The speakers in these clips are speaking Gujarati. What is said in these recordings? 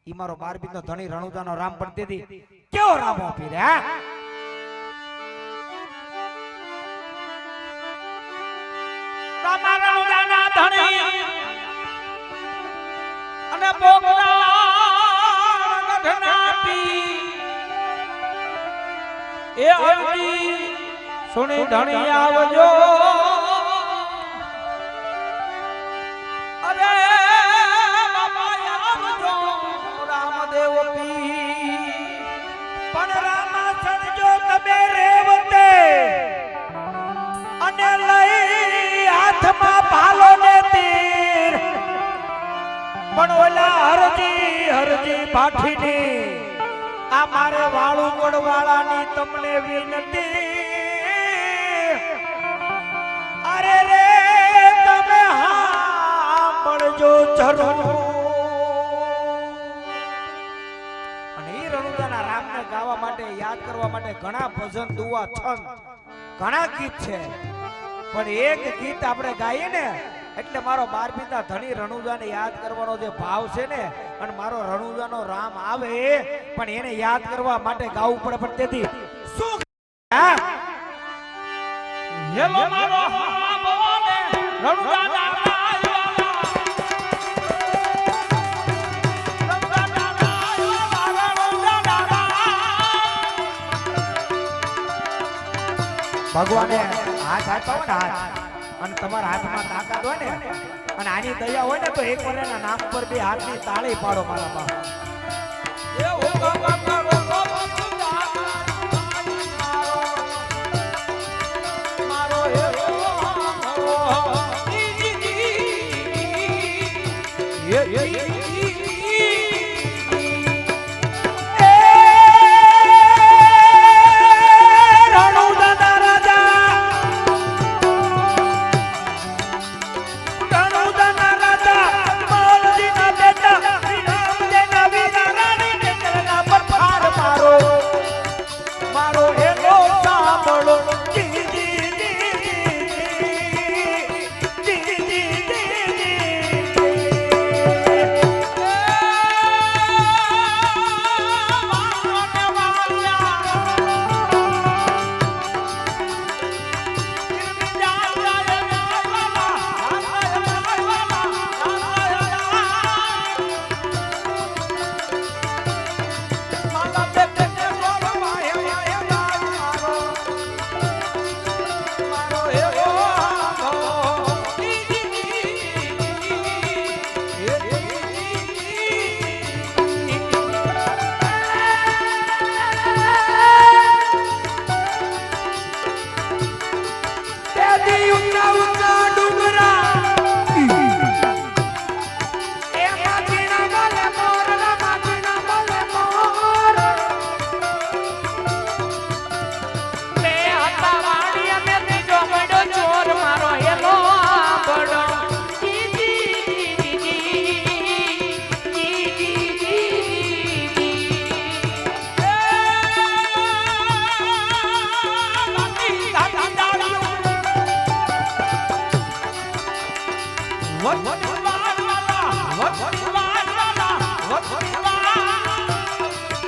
ઈ મારો 12 બીજનો ધણી રણુદાનો રામ પણ દીધી કેવો રામ આપી રે હા રામા રણુદાના ધણી અને બોગરા ગઢનાપી એ અરજી સુણી ધણી આવજો અરે બાપા આવજો રામદેવ પી પણ રામા ચણજો તમે રેવતે અને લઈ હાથમાં ભાલો ને તીર પણ ઓલા હરજી પાઠીની આ મારે વાળું ગોળવાળાની તમને વિનંતી અરે રે તમે સાંભળજો જરૂર અને ઈ રણુદાના રામને ગાવા માટે યાદ કરવા માટે ઘણા ભજન દુઆ છંદ ઘણા ગીત છે પણ એક ગીત આપણે ગાઈએ ને એટલે મારો 12 બીજના ધણી રણુદાને યાદ કરવાનો જે ભાવ છે ને અને મારો રણુદાનો રામ આવે પણ એને યાદ કરવા માટે ગાવું પડે પણ તેથી શું હા હેલો મારો ભગવાને રણુદાના ભગવાને હાથ આપ્યો ને હાથ અને તમારા હાથમાં તાકાત હોય ને અને આની દયા હોય ને તો એક વાર એના નામ પર બે હાથની તાળી પાડો મારા બાપ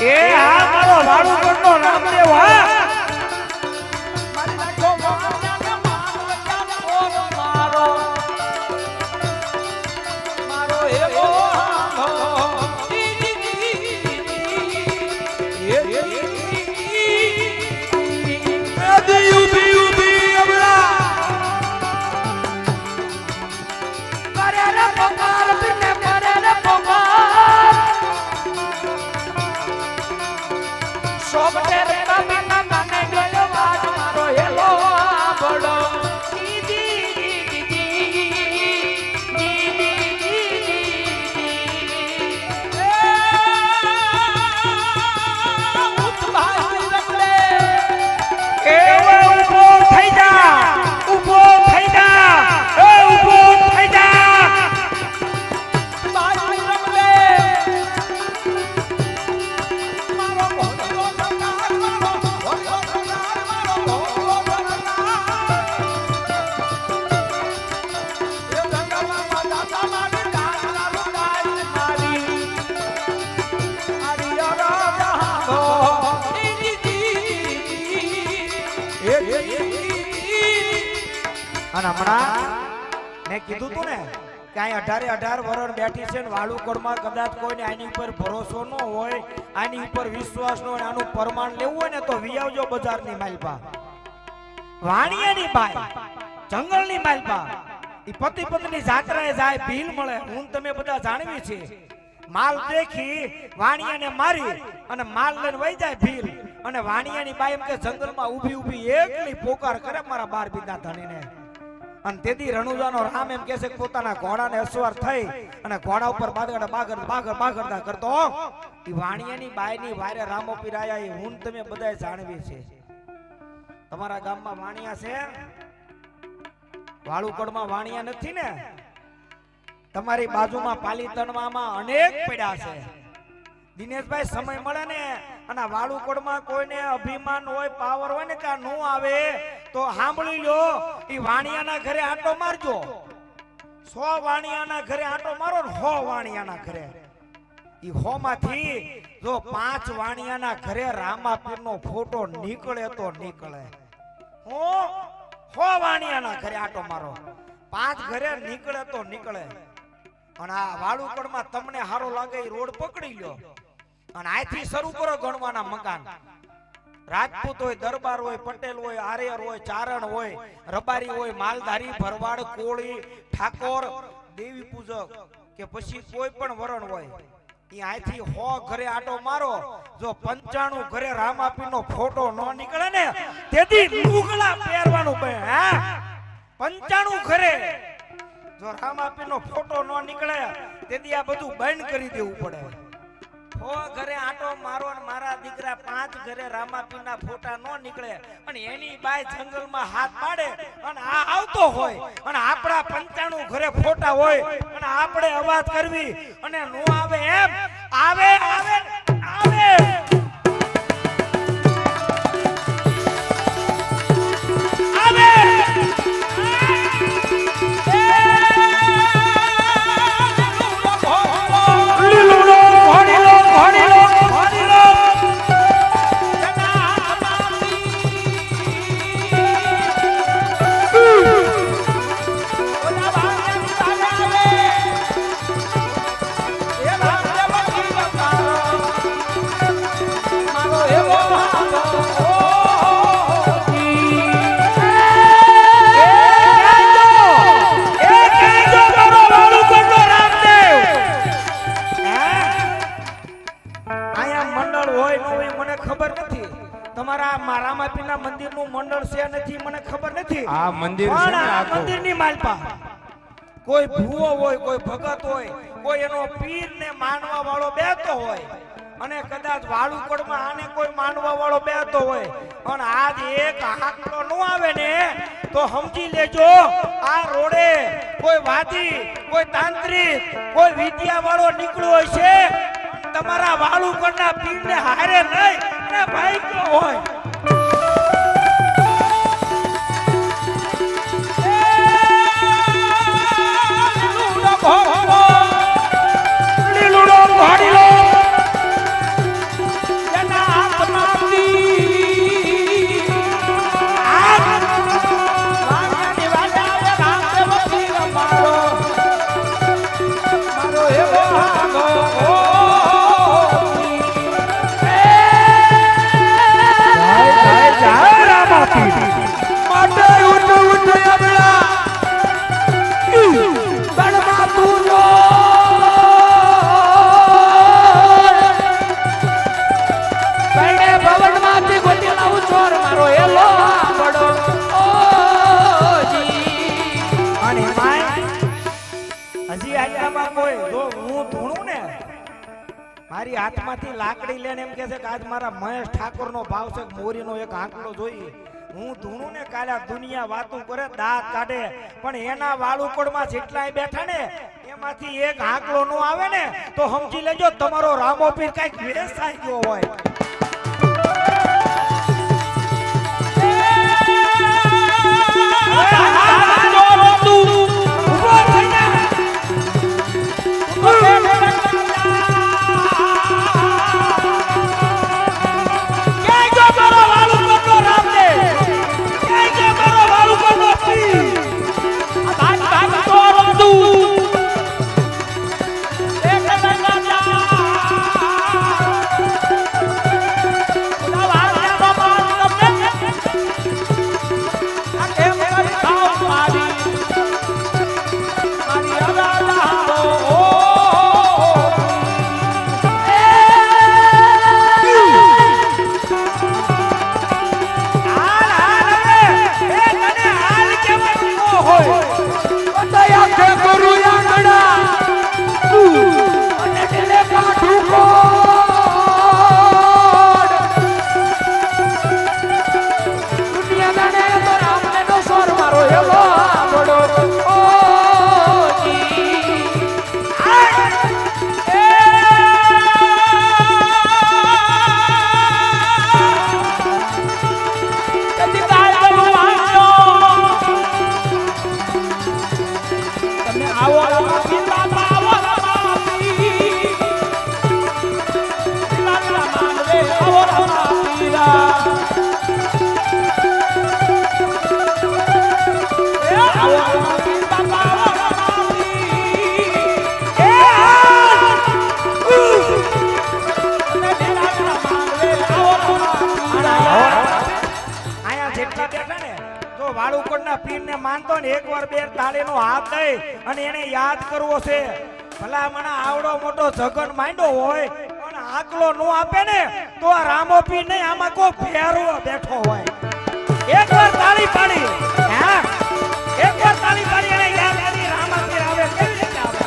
એ હા મારો વાળું ગણનો રામદેવ હા Sobre અને હમણાં મેં કીધું તું ને કે અહીં 18 વરણ બેઠી છે ને વાળુકોડમાં કદાચ કોઈને આની ઉપર ભરોસો ન હોય, આની ઉપર વિશ્વાસ ન હોય, આનું પ્રમાણ લેવું હોય ને તો વિયાવજો બજારની માલપા, વાણિયાની બાઈ, જંગલની માલપા. ઈ પતિ પત્ની જાત્રાએ જાય, ભીલ મળે. હું તમે બધા જાણવી છે. માલ દેખી વાણિયાને મારી અને માલ લઈને વહી જાય ભીલ. અને વાણિયાની બાઈ એમ કે જંગલમાં ઊભી ઊભી એકલી પોકાર કરે મારા 12 બીના ધણીને. અને તેથી રણુજાનો રામ એમ કહે છે કે પોતાના ઘોડાને અસવાર થઈ અને ઘોડા ઉપર બાગરતા કરતો ઈ વાણિયાની બાઈની વારે રામો પીરાયા. એ હું તમે બધાય જાણવી છે. તમારા ગામમાં વાણિયા છે? વાળુકોડમાં વાણિયા નથી ને? તમારી બાજુમાં પાલીતણમાં અનેક પડ્યા છે. દિનેશભાઈ સમય મળે ને અને વાળુકોડમાં કોઈને અભિમાન હોય, પાવર હોય ને કે નો આવે તો સાંભળી લો, ઈ વાણિયાના ઘરે આંટો મારજો. 100 વાણિયાના ઘરે આંટો મારો ને 100 વાણિયાના ઘરે. ઈ 100 માંથી જો 5 વાણિયાના ઘરે રામાપીરનો ફોટો નીકળે તો નીકળે. 100 વાણિયાના ઘરે આંટો મારો, 5 ઘરે નીકળે તો નીકળે. અને આ વાળુકોડમાં તમને હારો લાગે ઈ રોડ પકડી લ્યો અને આથી શરૂ કરો ગણવાના મકાન. રાજપૂત હોય, દરબાર હોય, પટેલ હોય, આર્યર હોય, ચારણ હોય, રબારી હોય, માલધારી, ભરવાડ, કોળી, ઠાકોર, દેવી પૂજક કે પછી કોઈ પણ વરણ હોય, ઈ આથી 100 ઘરે આટો મારો. જો 95 ઘરે રામાપીરનો ફોટો ન નીકળે ને તેથી લુગડા પહેરવાનું બે. હે 95 ઘરે જો રામાપીરનો ફોટો ન નીકળે તેથી આ બધું બંધ કરી દેવું પડે. 100 ઘરે આટો મારો ને મારા દીકરા 5 ઘરે રામાપીરના ફોટા ન નીકળે અને એની બાઈ જંગલમાં હાથ પાડે અને આ આવતો હોય અને આપણા 95 ઘરે ફોટા હોય અને આપણે અવાજ કરવી અને નો આવે એમ આવે આવે આવે. આ મંદિર છે ને આ મંદિરની માલપા કોઈ ભૂવો હોય, કોઈ ભગત હોય, કોઈ એનો પીર ને માનવા વાળો બેતો હોય અને કદાચ વાળુકોડમાં આને કોઈ માનવા વાળો બેતો હોય અને આજ એક હાકલો નો આવે ને તો સમજી લેજો આ રોડે કોઈ વાદી, કોઈ તાંત્રિક, કોઈ વિદ્યા વાળો નીકળ્યો હશે. તમારા વાળુકોડના પીરને હારે નહીં અને ભાઈ ગયો હોય. મારી હાથમાંથી લાકડી લઈને એમ કે છે કે આજ મારા મહેશ ઠાકોરનો ભાવ છે, મોરીનો એક આંકડો જોઈએ. હું ધૂણું ને કાલે દુનિયા વાતું કરે, દાંત કાઢે, પણ એના વાળુકોડમાં જેટલાય બેઠા ને એમાંથી એક આંકડો નો આવે ને તો સમજી લેજો તમારો રામોપીર કઈક વેસાઈ ગયો હોય. માનતો ને એકવાર બે તાળીનો હાથ દઈ અને એને યાદ કરવો છે. ભલા મને આવડો મોટો જગન માંડ્યો હોય પણ આકલો નો આપે ને તો આ રામોપી નહીં આમાં કોઈ ફેરવો બેઠો હોય. એકવાર તાળી પાડી હા એકવાર તાળી પાડી એને યાદ કરી રામાપીર આવે કેવી રીતે આવે.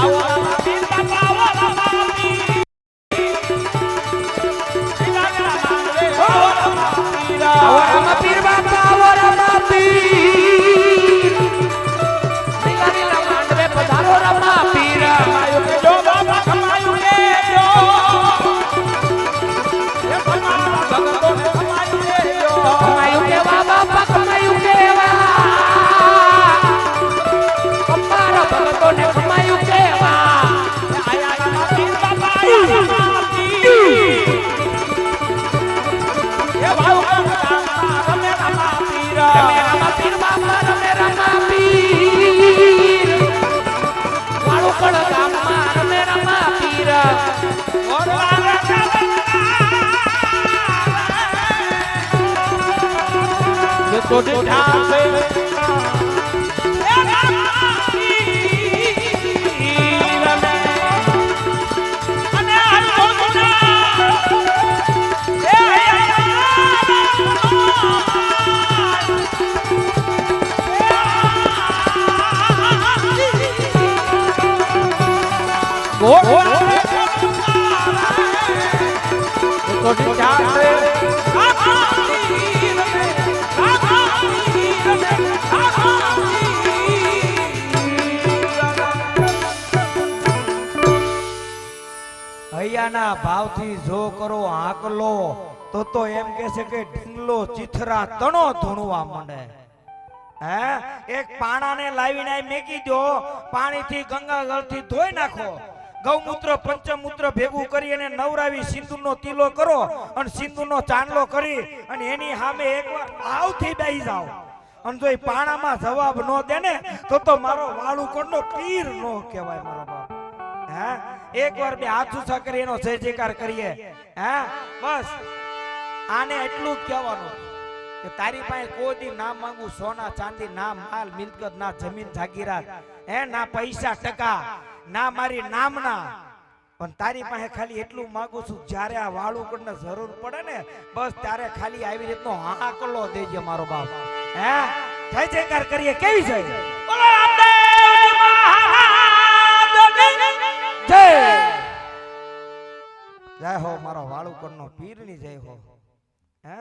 આવો રામાપીર બાપા આવો રામાપીર આવો રામાપીર બાપા આવો રામાપીર નીલાની માંડવે પધારો રામાપીર કમાયું કે જો બાપા કમાયું કે જો એ તમારા ભગતોને કમાયું કે જો કમાયું કે બાપા કમાયું કે અમારા ભગતોને કમાયું કે આયા રામાપીર બાપા આયા રામાપીર એ ભાવ રમે રામાપીર બાપા રમે રામાપીર વાળું કણ ગામમાં રમે રામાપીર ये तो ढाल से ए रामापीर અને આ એ હૈયાના ભાવથી જો કરો આકલો તો એમ કે છે કે ઢીંગલો ચીથરા તણો ધૂણવા માંડે. હે એક પાણાને લાવીને મેકી દો પાણીથી ગંગાજળથી ધોઈ નાખો ગૌમૂત્ર પંચમૂત્ર ભેગું કરી અને નવરાવી સિંદૂરનો તીલો કરો અને સિંદૂરનો ચાંદલો કરી અને એની સામે એકવાર ભાવથી બેસી જાઓ અને જો એ પાણામાં જવાબ ન દે ને તો મારો વાળુકોડનો પીર નો કહેવાય મારો બાપ. હે એકવાર બે હાથ ઊંચા કરી એનો જય જયકાર કરીએ. હે બસ આને એટલું જ કહેવાનું કે તારી પાસે કોઈ દી ના માંગુ સોના ચાંદી ના માલ મિલકત ના જમીન જાગીરાત હે ના પૈસા ટકા ના મારી નામના પણ તારી પાસે ખાલી એટલું માંગુ છું જ્યારે આ વાળુકડને જરૂર પડે ને બસ ત્યારે ખાલી આવી રીતનો હાકલો દેજે મારો બાપ. હે જય જયકાર કરીએ કેવી છે બોલો રામદેવજી મહારાજની જય જય હો મારો વાળુકડનો પીરની જય હો. હે